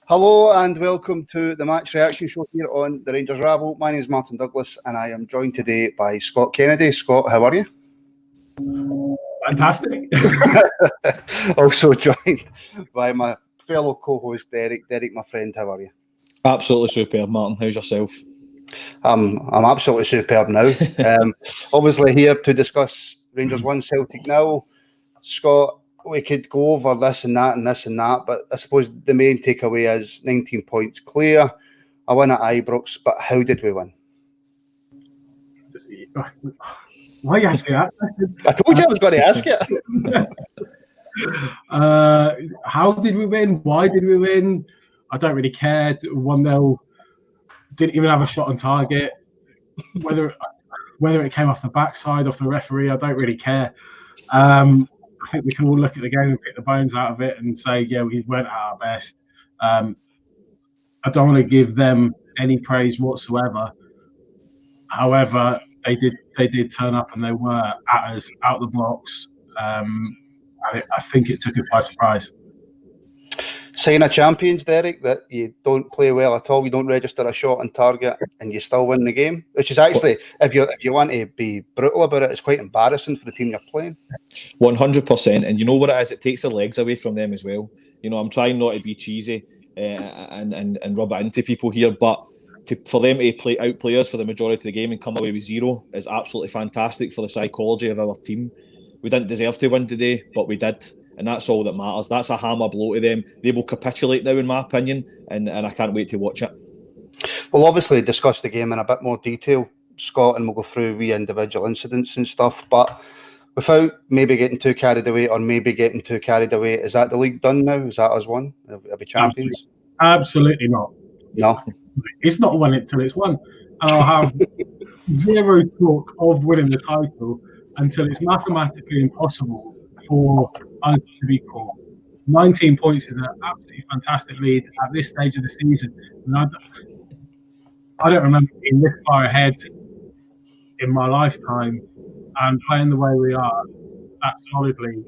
Hello and welcome to the match reaction show here on the Rangers Rabble. My name is Martin Douglas and I am joined today by Scott Kennedy. Scott, how are you? Fantastic. Also joined by my fellow co-host Derrick. Derrick, my friend, how are you? Absolutely superb, Martin. How's yourself? I'm absolutely superb now. Obviously here to discuss Rangers 1, Celtic 0. Scott, we could go over this and that, but I suppose the main takeaway is 19 points clear, a win at Ibrox, but how did we win? Why are you asking that? I told you I was going to ask it. How did we win? Why did we win? I don't really care. 1-0, didn't even have a shot on target. Whether it came off the backside, off the referee, I don't really care. I think we can all look at the game and pick the bones out of it and say, yeah, we weren't at our best. I don't want to give them any praise whatsoever. However, they did turn up and they were at us out the blocks. I think it took it by surprise. Sign of champions, Derrick, that you don't play well at all, you don't register a shot on target, and you still win the game. Which is actually, if you want to be brutal about it, it's quite embarrassing for the team you're playing. 100%, and you know what it is? It takes the legs away from them as well. You know, I'm trying not to be cheesy and rub it into people here, but for them to outplay us for the majority of the game and come away with 0 is absolutely fantastic for the psychology of our team. We didn't deserve to win today, but we did. And that's all that matters. That's a hammer blow to them. They will capitulate now, in my opinion, and I can't wait to watch it. We'll obviously discuss the game in a bit more detail, Scott, and we'll go through individual incidents and stuff. But without maybe getting too carried away, is that the league done now? Is that us won? Are we champions? Absolutely not. No. It's not won until it's won. And I'll have zero talk of winning the title until it's mathematically impossible for us to be caught. 19 points is an absolutely fantastic lead at this stage of the season. And I don't remember being this far ahead in my lifetime and playing the way we are that solidly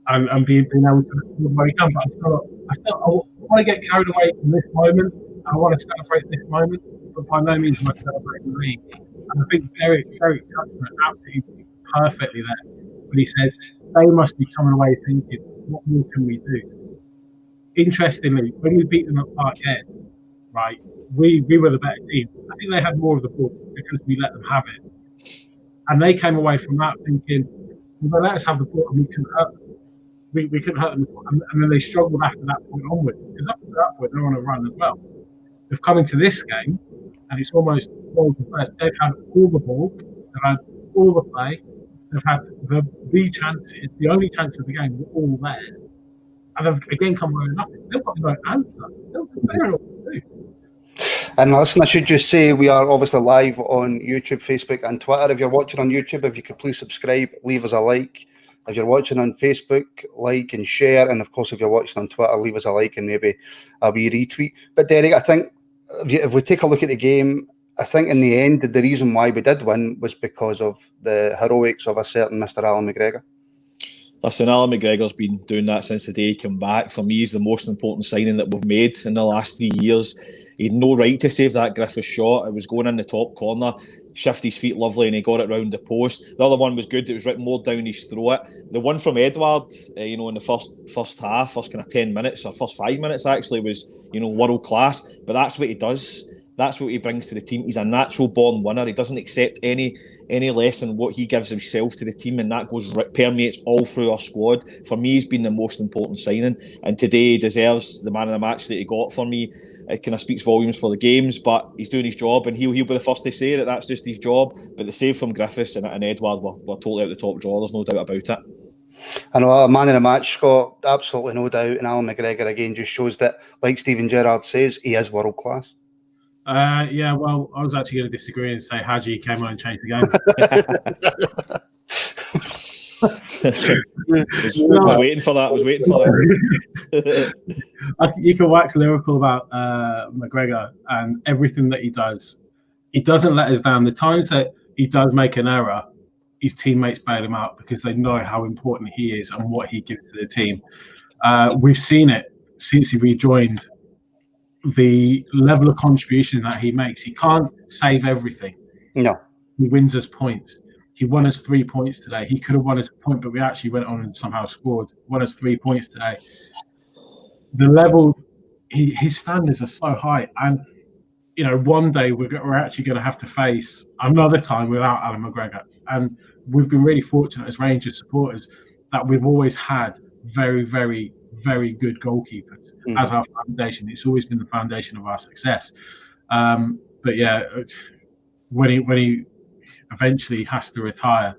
and being able to where we come. But I want to get carried away from this moment. I want to celebrate this moment, but by no means am I celebrating the league. And I think Derrick touched on it absolutely perfectly there. But he says they must be coming away thinking, what more can we do? Interestingly, when we beat them at Parkhead, right, we were the better team. I think they had more of the ball because we let them have it. And they came away from that thinking, well, they let us have the ball and we couldn't hurt them. We couldn't hurt them. And then they struggled after that point onwards. Because up to that point, they're on a run as well. They've come into this game, and it's almost all the first. They've had all the ball, they've had all the play, they've had the chances, the only chance of the game were all theirs. And they've again come away with nothing. They've got no answer. They don't know what to do. And listen, I should just say we are obviously live on YouTube, Facebook and Twitter. If you're watching on YouTube, if you could please subscribe, leave us a like. If you're watching on Facebook, like and share. And of course, if you're watching on Twitter, leave us a like and maybe a wee retweet. But Derrick, I think if we take a look at the game, I think in the end, the reason why we did win was because of the heroics of a certain Mr. Alan McGregor. Listen, Alan McGregor's been doing that since the day he came back. For me, he's the most important signing that we've made in the last 3 years. He had no right to save that Griffiths shot. It was going in the top corner. Shifted his feet lovely and he got it round the post. The other one was good. It was right more down his throat. The one from Edouard, in the first half, first kind of 10 minutes, or first 5 minutes actually, was, world class. But that's what he does. That's what he brings to the team. He's a natural born winner. He doesn't accept any less than what he gives himself to the team, and that permeates all through our squad. For me, he's been the most important signing, and today he deserves the man of the match that he got for me. It kind of speaks volumes for the games, but he's doing his job, and he'll be the first to say that that's just his job. But the save from Griffiths and Edouard were totally out the top drawer. There's no doubt about it. I know, a man of the match, Scott, absolutely no doubt. And Alan McGregor again just shows that, like Steven Gerrard says, he is world class. Yeah, well, I was actually going to disagree and say Hadji came on and changed the game. I was waiting for that. You can wax lyrical about McGregor and everything that he does. He doesn't let us down. The times that he does make an error, his teammates bail him out because they know how important he is and what he gives to the team. We've seen it since he rejoined, the level of contribution that he makes. He can't save everything. No. He wins us points. He won us 3 points today. He could have won us a point, but we actually went on and somehow scored. Won us 3 points today. The level, his standards are so high, and one day we're actually going to have to face another time without Alan McGregor. And we've been really fortunate as Rangers supporters that we've always had very, very, very good goalkeepers as our foundation. It's always been the foundation of our success. But yeah, when he eventually has to retire,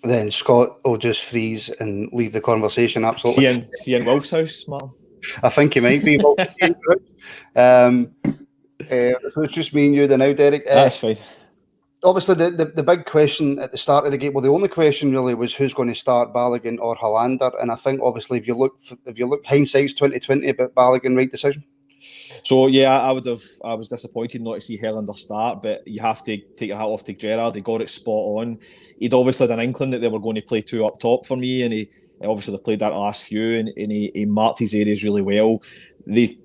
then Scott will just freeze and leave the conversation. Absolutely. See in Wolf's house, Martin? I think he might be. So it's just me and you now, Derek. That's fine. Obviously, the big question at the start of the game, well, the only question really was who's going to start, Balogun or Hollander. And I think obviously, if you look, hindsight's 2020, but Balogun, right decision. So yeah, I was disappointed not to see Hollander start, but you have to take your hat off to Gerrard. He got it spot on. He'd obviously had an inkling that they were going to play 2 up top for me, and he obviously they played that last few, and he marked his areas really well. They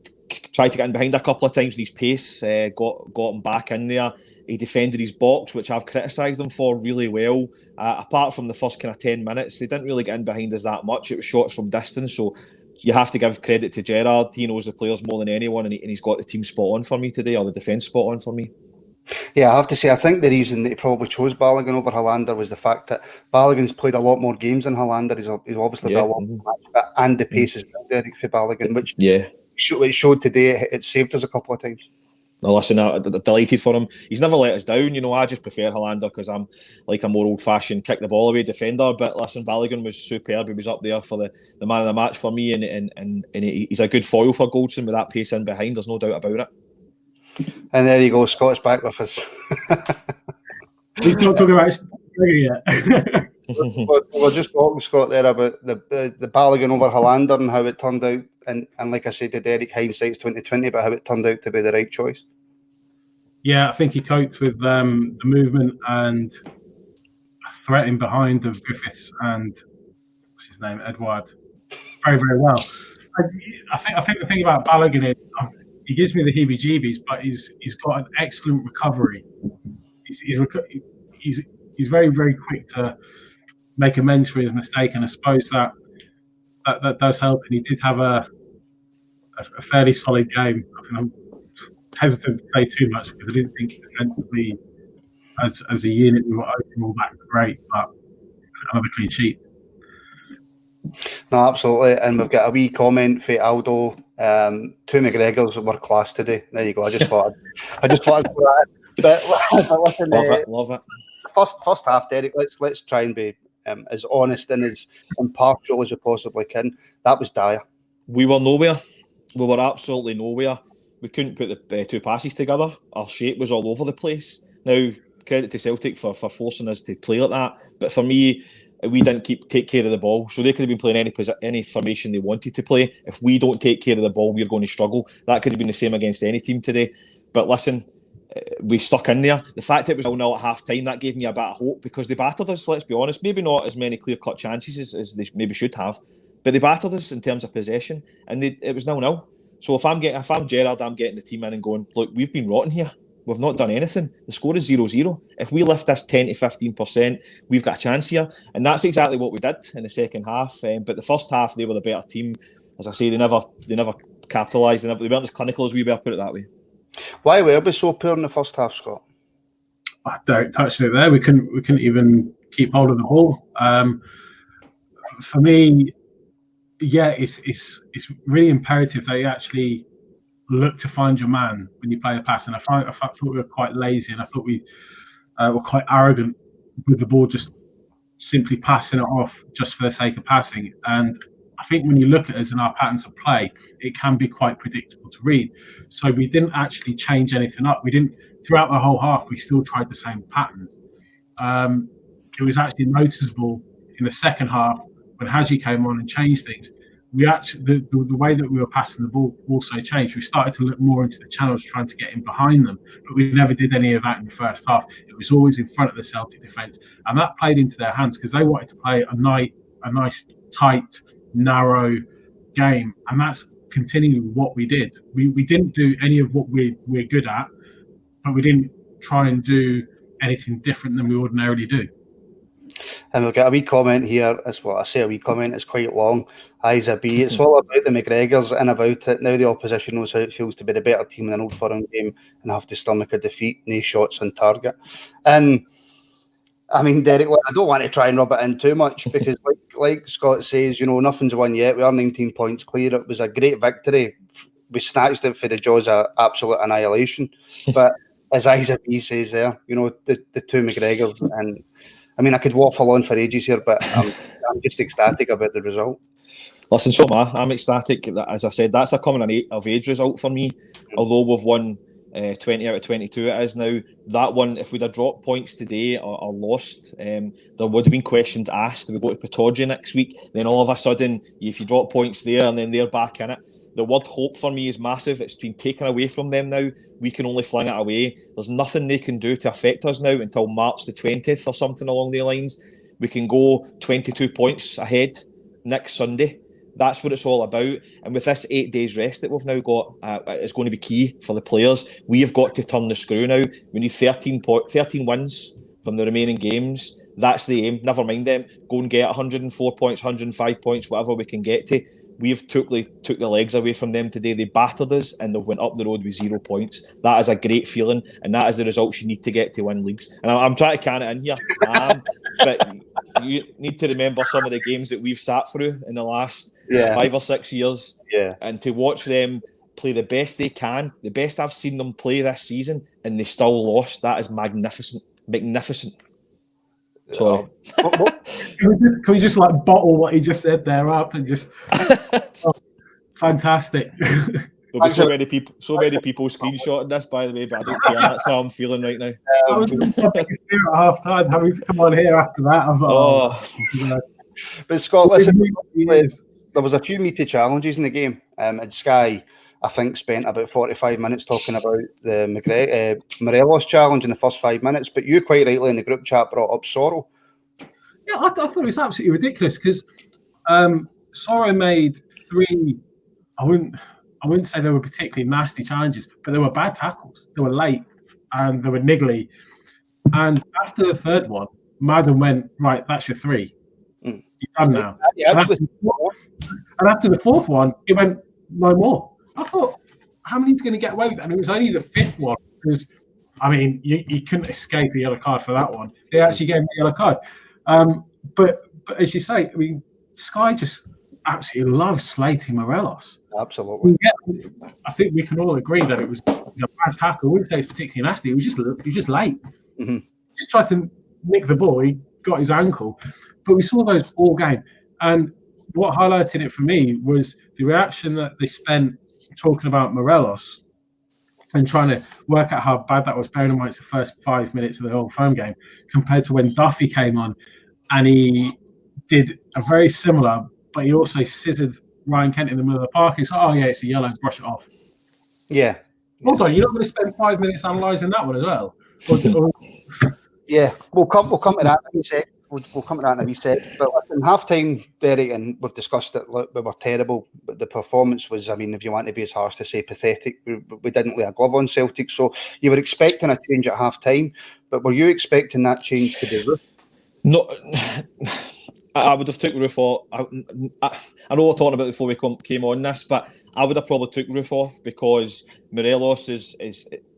tried to get in behind a couple of times with his pace, got him back in there. He defended his box, which I've criticised him for really well. Apart from the first kind of 10 minutes, they didn't really get in behind us that much. It was shots from distance, so you have to give credit to Gerrard. He knows the players more than anyone, and he's got the team spot on for me today, or the defence spot on for me. Yeah, I have to say, I think the reason that he probably chose Balogun over Hollander was the fact that Balogun's played a lot more games than Hollander. He's obviously got a lot more match, and the pace is Derrick for Balogun, which it showed today. It saved us a couple of times. Now, listen, I'm delighted for him. He's never let us down. I just prefer Hollander because I'm like a more old-fashioned kick the ball away defender. But listen, Balogun was superb. He was up there for the man of the match for me, and he's a good foil for Goldson with that pace in behind. There's no doubt about it. And there you go, Scott's back with us. He's not talking about yet. We're just talking, Scott, there about the Balogun over Hollander and how it turned out. And like I said to Derek, hindsight's 2020, but how it turned out to be the right choice. Yeah, I think he coped with the movement and threatening behind of Griffiths and what's his name, Edouard, very, very well. I think the thing about Balogun is he gives me the heebie-jeebies, but he's got an excellent recovery. He's very, very quick to make amends for his mistake, and I suppose that does help. And he did have a fairly solid game. I'm hesitant to say too much because I didn't think defensively as a unit we were overall back great, but another clean sheet. No, absolutely. And we've got a wee comment for Aldo. 2 McGregors were class today. There you go. I just thought I'd throw that in. But listen, love it. First half, Derek. Let's try and be as honest and as impartial as we possibly can. That was dire. We were nowhere. We were absolutely nowhere. We couldn't put the 2 passes together. Our shape was all over the place. Now, credit to Celtic for forcing us to play like that. But for me, we didn't take care of the ball. So they could have been playing any formation they wanted to play. If we don't take care of the ball, we're going to struggle. That could have been the same against any team today. But listen, we stuck in there. The fact it was 0-0 at half-time, that gave me a bit of hope because they battered us, let's be honest. Maybe not as many clear-cut chances as they maybe should have, but they battered us in terms of possession, and it was 0-0. So if I'm Gerrard, I'm getting the team in and going, look, we've been rotten here. We've not done anything. The score is 0-0. If we lift this 10 to 15%, we've got a chance here. And that's exactly what we did in the second half. But the first half, they were the better team. As I say, they never capitalised. They weren't as clinical as we were, put it that way. Why were we so poor in the first half, Scott? Derek touched it there. We couldn't even keep hold of the ball. For me, yeah, it's really imperative that you actually look to find your man when you play a pass. And I thought we were quite lazy, and I thought we were quite arrogant with the ball, just simply passing it off just for the sake of passing. And I think when you look at us and our patterns of play, it can be quite predictable to read. So we didn't actually change anything up. We didn't, throughout the whole half, we still tried the same patterns. It was actually noticeable in the second half when Hadji came on and changed things. We actually, the way that we were passing the ball also changed. We started to look more into the channels, trying to get in behind them, but we never did any of that in the first half. It was always in front of the Celtic defence, and that played into their hands because they wanted to play a nice tight, narrow game, and that's continuing what we did. We didn't do any of what we're good at, but we didn't try and do anything different than we ordinarily do. And we've got a wee comment here. That's what I say. A wee comment is quite long. Isa B. It's all about the McGregors and about it. Now the opposition knows how it feels to be the better team in an Old Firm game and have to stomach a defeat, no shots on target. And I mean, Derrick, I don't want to try and rub it in too much because, like Scott says, nothing's won yet. We are 19 points clear. It was a great victory. We snatched it for the jaws of absolute annihilation. But as Isa B says there, the two McGregors and. I mean, I could waffle on for ages here, but I'm just ecstatic about the result. Listen, so am I. I'm ecstatic. As I said, that's a coming of age result for me. Although we've won 20 out of 22 it is now. That one, if we'd have dropped points today or lost, there would have been questions asked. We go to Pataudry next week. Then all of a sudden, if you drop points there and then they're back in it, the word hope for me is massive. It's been taken away from them now. We can only fling it away. There's nothing they can do to affect us now until March the 20th or something along the lines. We can go 22 points ahead next Sunday. That's what it's all about. And with this 8 days rest that we've now got, it's going to be key for the players. We have got to turn the screw now. We need 13 wins from the remaining games. That's the aim. Never mind them. Go and get 104 points, 105 points, whatever we can get to. We've took the legs away from them today. They battered us and they've went up the road with 0 points. That is a great feeling, and that is the results you need to get to win leagues. And I'm trying to can it in here, but you need to remember some of the games that we've sat through in the last 5 or 6 years, and to watch them play the best they can, the best I've seen them play this season, and they still lost. That is magnificent. Sorry. Can we just bottle what he just said there up and just fantastic. There'll be so many people screenshotting this, by the way, but I don't care. That's how I'm feeling right now. I was at half time having to come on here after that. I was like, But Scott, listen, there was a few meaty challenges in the game. And Sky, I think, spent about 45 minutes talking about the Morelos challenge in the first 5 minutes, but you quite rightly in the group chat brought up Sorrow. Yeah, I thought it was absolutely ridiculous because Sorrow made 3. I wouldn't say they were particularly nasty challenges, but they were bad tackles. They were late and they were niggly. And after the third one, Madden went, right, that's your 3. You're done now. And after the fourth one, it went, no more. I thought, how many's going to get away with it? And it was only the 5th one because, I mean, you couldn't escape the yellow card for that one. They actually gave me a yellow card. But as you say, I mean, Sky just absolutely loves slating Morelos. Absolutely. I think we can all agree that it was a bad tackle. I wouldn't say it's particularly nasty. He was just late. Mm-hmm. Just tried to nick the ball. He got his ankle. But we saw those all game. And what highlighted it for me was the reaction that they spent talking about Morelos and trying to work out how bad that was, bearing in mind it's the first 5 minutes of the whole phone game, compared to when Duffy came on and he did a very similar, but he also scissored Ryan Kent in the middle of the park. He's like, oh yeah, it's a yellow, brush it off. Yeah. Hold on, you're not going to spend 5 minutes analysing that one as well? Yeah, we'll come to that in a sec. We'll come to that in a wee sec. But in half-time, Derrick, and we've discussed it, look, we were terrible, but the performance was, I mean, if you want to be as harsh to say, pathetic. We didn't lay a glove on Celtic, so you were expecting a change at half-time, but were you expecting that change to be Roof? No, I would have took Roof off. I know we're talking about it before we came on this, but I would have probably took Roof off because Morelos is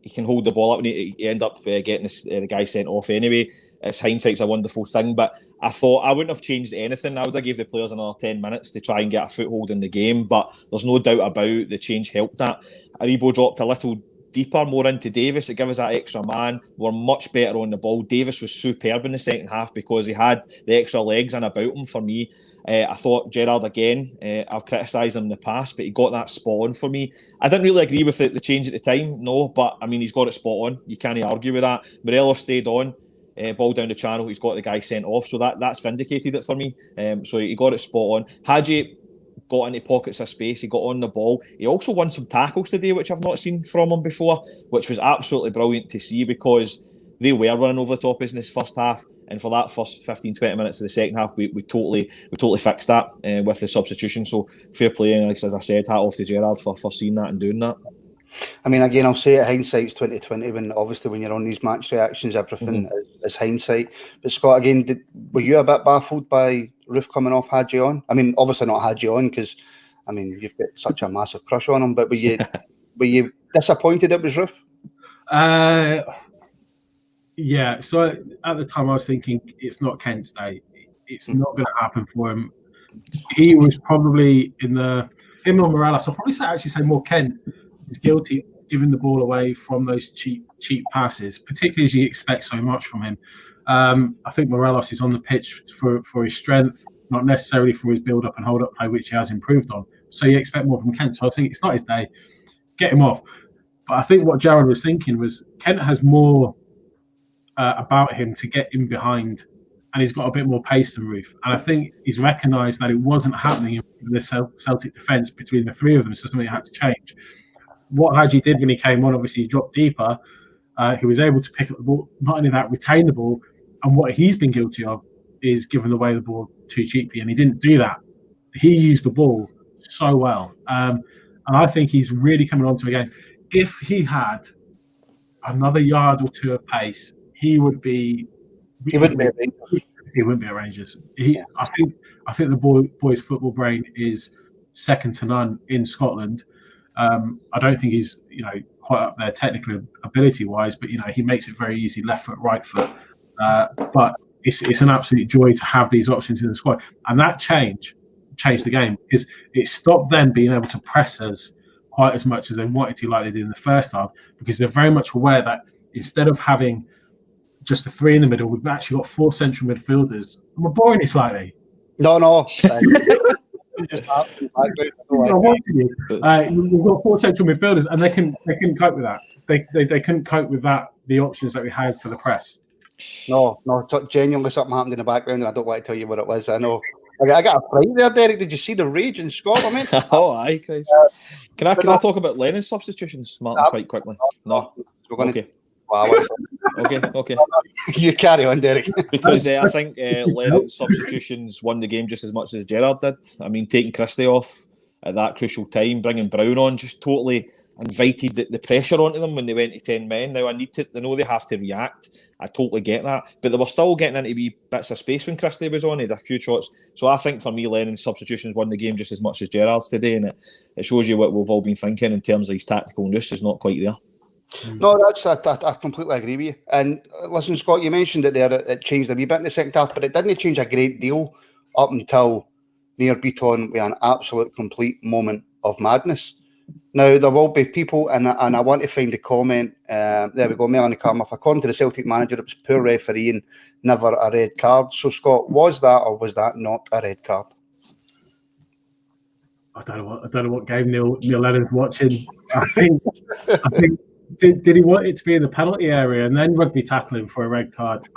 he can hold the ball up and he end up getting the guy sent off anyway. It's hindsight's a wonderful thing, but I thought I wouldn't have changed anything. I would have gave the players another 10 minutes to try and get a foothold in the game, but there's no doubt about the change helped that. Aribo dropped a little deeper, more into Davis. It gave us that extra man. We're much better on the ball. Davis was superb in the second half because he had the extra legs in about him for me. I thought Gerrard again, I've criticised him in the past, but he got that spot on for me. I didn't really agree with the change at the time, no, but I mean, he's got it spot on. You can't argue with that. Morelos stayed on. Ball down the channel, he's got the guy sent off, so that's vindicated it for me. So he got it spot on. Hadji got into pockets of space, he got on the ball. He also won some tackles today, which I've not seen from him before, which was absolutely brilliant to see because they were running over the top in this first half. And for that first 15-20 minutes of the second half, we totally fixed that with the substitution. So fair play, and as I said, hat off to Gerrard for seeing that and doing that. I mean, again, I'll say it, hindsight's 2020. When you're on these match reactions, everything is hindsight. But Scott, again, were you a bit baffled by Roof coming off Hadji on? I mean, obviously not Hadji on because, I mean, you've got such a massive crush on him. But were you disappointed it was Roof? Yeah. So at the time, I was thinking it's not Kent's day. It's not going to happen for him. He was probably him or Morelos. I'll probably say more Kent is guilty of giving the ball away from those cheap passes, particularly as you expect so much from him. I think Morelos is on the pitch for his strength, not necessarily for his build-up and hold-up play, which he has improved on. So you expect more from Kent. So I think it's not his day. Get him off. But I think what Gerrard was thinking was Kent has more about him to get in behind, and he's got a bit more pace than Roof. And I think he's recognised that it wasn't happening in the Celtic defence between the three of them, so something had to change. What Hadji did when he came on, obviously he dropped deeper. He was able to pick up the ball, not only that, retain the ball. And what he's been guilty of is giving away the ball too cheaply, and he didn't do that. He used the ball so well. And I think he's really coming on to it again. If he had another yard or two of pace, he wouldn't be a Rangers. I think the boy's football brain is second to none in Scotland. I don't think he's quite up there technical ability wise, but he makes it very easy left foot, right foot. But it's an absolute joy to have these options in the squad, and that changed the game because it stopped them being able to press us quite as much as they wanted to, like they did in the first half, because they're very much aware that instead of having just the three in the middle, we've actually got four central midfielders. Am I boring it slightly? No. We've got four central midfielders, and they couldn't cope with that. They couldn't cope with that. The options that we had for the press. No, genuinely something happened in the background, and I don't want to tell you what it was. I know. I got a fright there, Derek. Did you see the rage in Scotland, mate? Oh, aye, Christ. Can I talk about Lennon's substitutions, Martin, quite quickly? No. Okay. Wow. Okay. You carry on, Derek. Because I think Lennon's substitutions won the game just as much as Gerrard did. I mean, taking Christie off at that crucial time, bringing Brown on, just totally invited the pressure onto them when they went to 10 men. Now, they know they have to react. I totally get that. But they were still getting into wee bits of space when Christie was on. He had a few shots. So I think for me, Lennon's substitutions won the game just as much as Gerrard's today. And it shows you what we've all been thinking in terms of his tactical nous is not quite there. No, I completely agree with you. And listen, Scott, you mentioned it there. It changed a wee bit in the second half, but it didn't change a great deal up until near beat on with an absolute complete moment of madness. Now, there will be people, and I want to find a comment. There we go, Melanie Carmuff. According to the Celtic manager, it was poor refereeing, never a red card. So, Scott, was that or was that not a red card? I don't know what game Neil Lennon's watching. I think did he want it to be in the penalty area and then rugby tackling for a red card?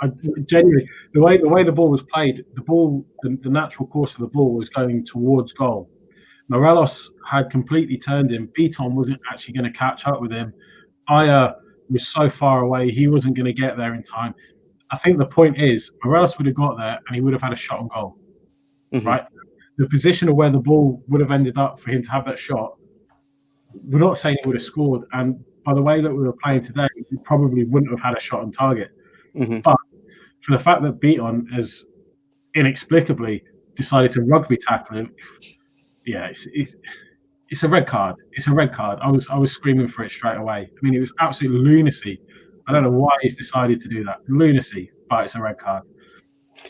Genuinely, the way the ball was played, the natural course of the ball was going towards goal. Morelos had completely turned him. Beaton wasn't actually going to catch up with him. Aya was so far away, he wasn't going to get there in time. I think the point is, Morelos would have got there and he would have had a shot on goal, right? The position of where the ball would have ended up for him to have that shot, we're not saying he would have scored. And by the way that we were playing today, he probably wouldn't have had a shot on target. But for the fact that Beaton has inexplicably decided to rugby tackle him, yeah, it's a red card. It's a red card. I was screaming for it straight away. I mean, it was absolute lunacy. I don't know why he's decided to do that. Lunacy, but it's a red card.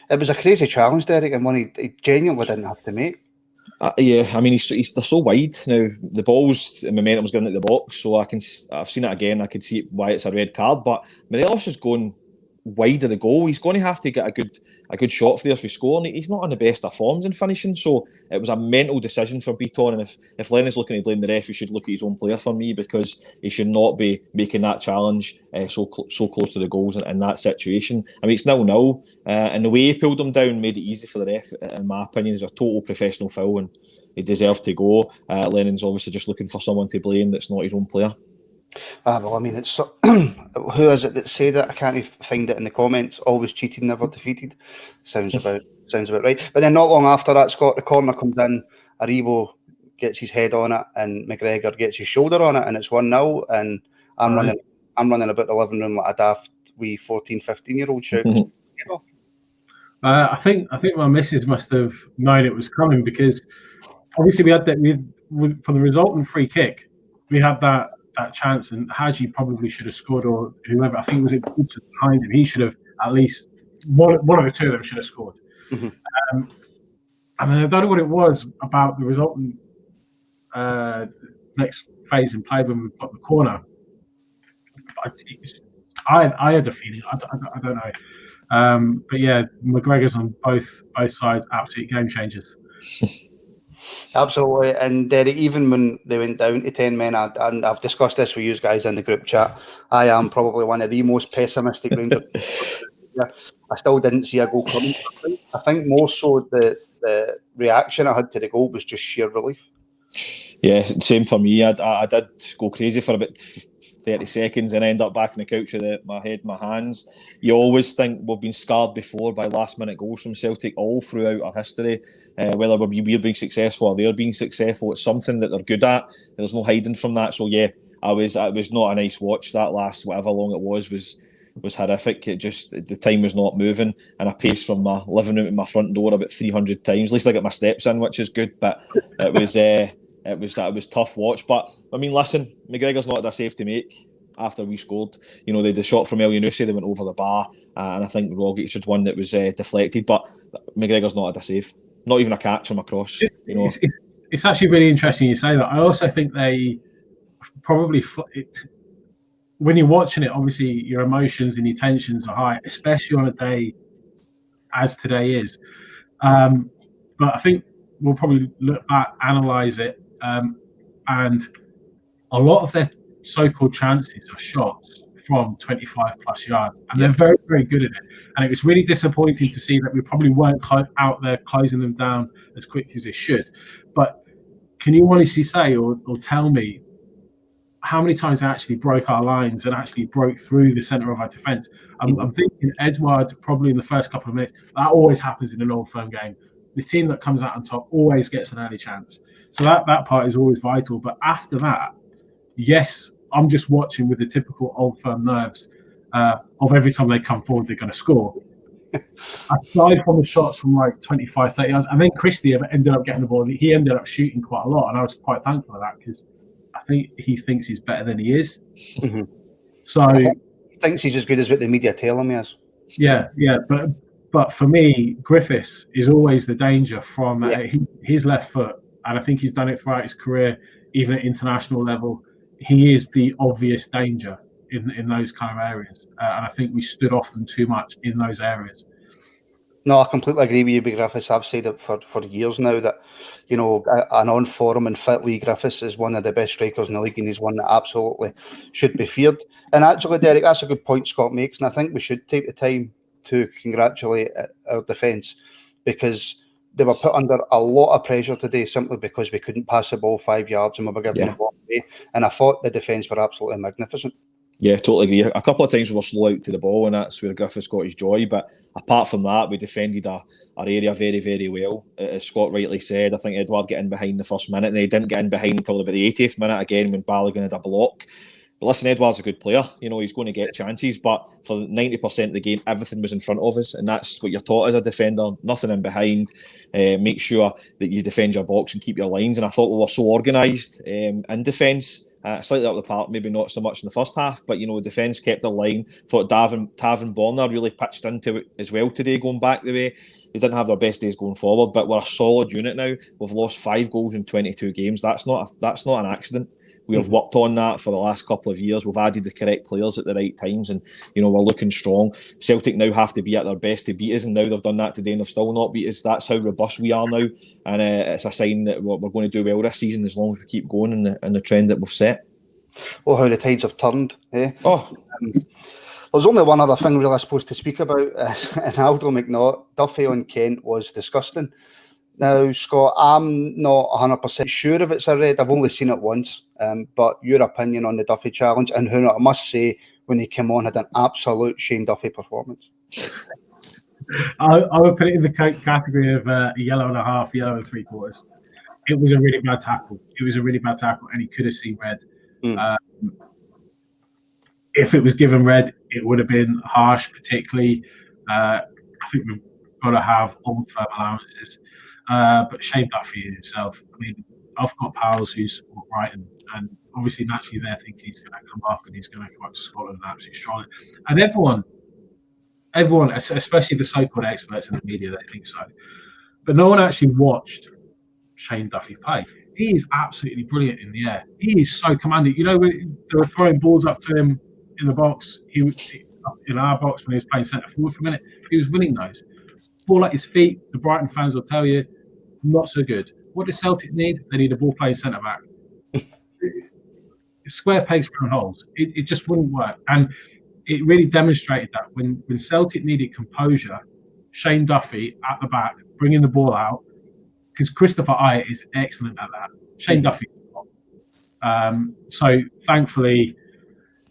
It was a crazy challenge, Derek, and one he genuinely didn't have to make. Yeah, I mean, they're so wide now. The ball's momentum's going into the box, so I've seen it again. I can see why it's a red card. But Morelos is going wide of the goal. He's going to have to get a good shot for there if he score. And he's not on the best of forms in finishing, so it was a mental decision for Beaton. And if Lennon's looking to blame the ref, he should look at his own player for me, because he should not be making that challenge so close to the goals in that situation. I mean, it's 0-0, and the way he pulled him down made it easy for the ref, in my opinion. It's a total professional foul, and he deserved to go. Lennon's obviously just looking for someone to blame that's not his own player. Well, I mean, it's who is it that said it? I can't find it in the comments. Always cheated, never defeated. Sounds about right. But then not long after that, Scott, the corner comes in. Aribo gets his head on it, and McGregor gets his shoulder on it, and it's 1-0. And I'm running about the living room like a daft wee 14, 15-year-old shouting. I think my missus must have known it was coming, because obviously we had that for the resultant free kick, we had that chance, and Haji probably should have scored, or whoever. I think it was Goodson behind him. He should have, at least one of the two of them should have scored. Mm-hmm. And I don't know what it was about the resultant next phase in play when we got the corner. I had a feeling. I don't know. But yeah, McGregor's on both sides, absolute game changers. Absolutely. And Derrick, even when they went down to 10 men, and I've discussed this with you guys in the group chat, I am probably one of the most pessimistic Rangers. I still didn't see a goal coming. I think more so the reaction I had to the goal was just sheer relief. Yeah, same for me. I did go crazy for about 30 seconds and end up back on the couch with my head in my hands. You always think we've been scarred before by last-minute goals from Celtic all throughout our history. Whether we're being successful or they're being successful, it's something that they're good at. There's no hiding from that. So yeah, it was not a nice watch. That last whatever long it was horrific. It just, the time was not moving, and I paced from my living room to my front door about 300 times. At least I got my steps in, which is good. But it was it was tough watch. But I mean, listen, McGregor's not had a save to make after we scored. You know, the shot from Elyounoussi, they went over the bar, and I think Rogic had one that was deflected. But McGregor's not had a save, not even a catch from across. You know, it's actually really interesting you say that. I also think they probably, when you're watching it, obviously your emotions and your tensions are high, especially on a day as today is. But I think we'll probably look back, analyse it, and a lot of their so-called chances are shots from 25 plus yards, and they're very, very good at it. And it was really disappointing to see that we probably weren't out there closing them down as quick as they should. But can you honestly say or tell me how many times they actually broke our lines and actually broke through the centre of our defence? I'm thinking Edouard probably in the first couple of minutes. That always happens in an Old Firm game. The team that comes out on top always gets an early chance. So that part is always vital. But after that, yes, I'm just watching with the typical Old Firm nerves of every time they come forward, they're going to score. Aside from the shots from like 25, 30 yards, and then Christie ended up getting the ball. He ended up shooting quite a lot, and I was quite thankful for that, because I think he thinks he's better than he is. Mm-hmm. So he thinks he's as good as what the media tell him he is. Yeah. But for me, Griffiths is always the danger from his left foot, and I think he's done it throughout his career, even at international level. He is the obvious danger in those kind of areas, and I think we stood off them too much in those areas. No, I completely agree with you, Big Griffiths. I've said it for years now that, you know, an on-form and fit Lee Griffiths is one of the best strikers in the league, and he's one that absolutely should be feared. And actually, Derrick, that's a good point Scott makes, and I think we should take the time to congratulate our defence, because they were put under a lot of pressure today simply because we couldn't pass the ball 5 yards and we were giving the ball away. And I thought the defence were absolutely magnificent. Yeah, totally agree. A couple of times we were slow out to the ball, and that's where Griffiths got his joy. But apart from that, we defended our area very, very well. As Scott rightly said, I think Edouard got in behind the first minute, and he didn't get in behind until about the 80th minute again when Balogun had a block. But listen, Edouard's a good player. You know, he's going to get chances, but for 90% of the game, everything was in front of us, and that's what you're taught as a defender. Nothing in behind. Make sure that you defend your box and keep your lines. And I thought we were so organised in defence. Slightly up the park, maybe not so much in the first half, but, you know, defence kept their line. Thought Tav and Bonner really pitched into it as well today, going back the way. They didn't have their best days going forward, but we're a solid unit now. We've lost 5 goals in 22 games. That's not an accident. We have worked on that for the last couple of years. We've added the correct players at the right times, and, you know, we're looking strong. Celtic now have to be at their best to beat us, and now they've done that today and they've still not beat us. That's how robust we are now, and it's a sign that we're going to do well this season as long as we keep going in the trend that we've set. Oh, how the tides have turned, eh? There's only one other thing really I'm supposed to speak about, and Aldo McNaught, Duffy on Kent was disgusting. Now, Scott, I'm not 100% sure if it's a red. I've only seen it once. But your opinion on the Duffy challenge, and who I must say, when he came on, had an absolute Shane Duffy performance. I would put it in the category of a yellow and a half, yellow and 3/4. It was a really bad tackle. And he could have seen red. If it was given red, it would have been harsh, particularly. I think we've got to have all firm allowances. But Shane Duffy himself, I mean, I've got pals who support Brighton, and obviously naturally they're thinking he's going to come up and he's going to come up to Scotland and absolutely strong. And everyone, especially the so-called experts in the media, they think so. But no one actually watched Shane Duffy play. He is absolutely brilliant in the air. He is so commanding. You know, they were throwing balls up to him in the box. He was in our box when he was playing centre forward for a minute. He was winning those. Ball at his feet, the Brighton fans will tell you, not so good. What does Celtic need? They need a ball playing centre back. Square pegs, round holes. It just wouldn't work. And it really demonstrated that when Celtic needed composure, Shane Duffy at the back, bringing the ball out, because Christopher Ayer is excellent at that. Shane Duffy. So thankfully,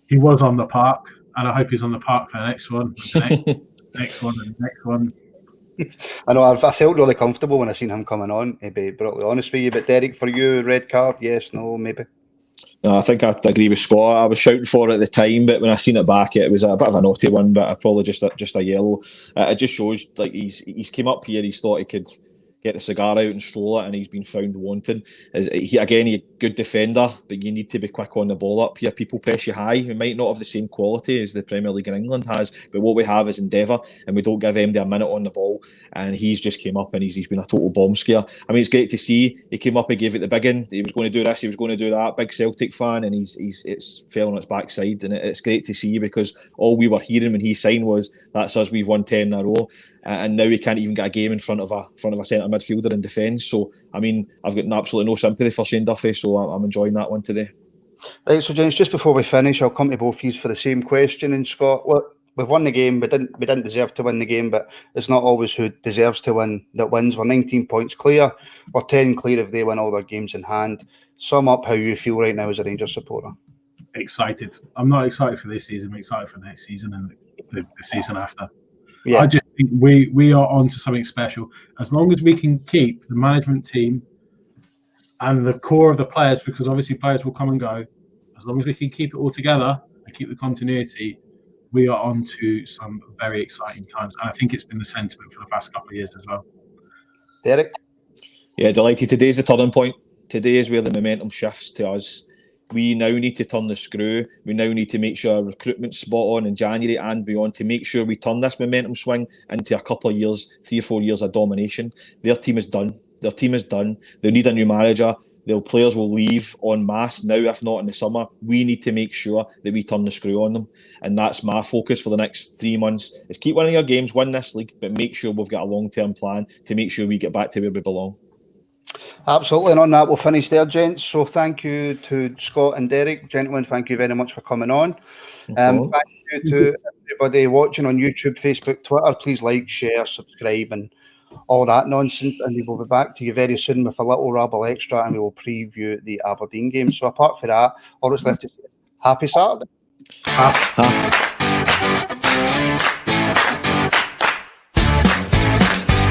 he was on the park, and I hope he's on the park for the next one, next one. I know, I felt really comfortable when I seen him coming on, to be brutally honest with you. But Derrick, for you, red card, yes, no, maybe? No, I think I agree with Scott. I was shouting for it at the time, but when I seen it back, it was a bit of a naughty one, but probably just a yellow. It just shows like he's came up here, he's thought he could get the cigar out and stroll it, and he's been found wanting. He's a good defender, but you need to be quick on the ball up here. People press you high. We might not have the same quality as the Premier League in England has, but what we have is endeavour, and we don't give MD a minute on the ball, and he's just came up and he's been a total bomb scare. I mean, it's great to see. He came up and gave it the big one. He was going to do this, he was going to do that. Big Celtic fan, and it's fell on its backside, and it's great to see, because all we were hearing when he signed was, that's us, we've won 10 in a row. And now we can't even get a game in front of a centre midfielder in defence. So, I mean, I've got absolutely no sympathy for Shane Duffy, so I'm enjoying that one today. Right, so gents, just before we finish, I'll come to both of you for the same question. And Scott, look, we've won the game. We didn't deserve to win the game, but it's not always who deserves to win that wins. We're 19 points clear. We're 10 clear if they win all their games in hand. Sum up how you feel right now as a Rangers supporter. Excited. I'm not excited for this season. I'm excited for next season and the season after. Yeah. I just think we are on to something special. As long as we can keep the management team and the core of the players, because obviously players will come and go, as long as we can keep it all together and keep the continuity, we are on to some very exciting times. And I think it's been the sentiment for the past couple of years as well. Derrick? Yeah, delighted. Today's the turning point. Today is where the momentum shifts to us. We now need to turn the screw. We now need to make sure our recruitment's spot on in January and beyond, to make sure we turn this momentum swing into a couple of years, 3 or 4 years of domination. Their team is done. They'll need a new manager. Their players will leave en masse now, if not in the summer. We need to make sure that we turn the screw on them. And that's my focus for the next 3 months, is keep winning our games, win this league, but make sure we've got a long-term plan to make sure we get back to where we belong. Absolutely, and on that we'll finish there, gents. So thank you to Scott and Derrick. Gentlemen, thank you very much for coming on. Thank you to everybody watching on YouTube, Facebook, Twitter. Please like, share, subscribe and all that nonsense, and we will be back to you very soon with a little rabble extra, and we will preview the Aberdeen game. So apart from that, all that's left to say, happy Saturday.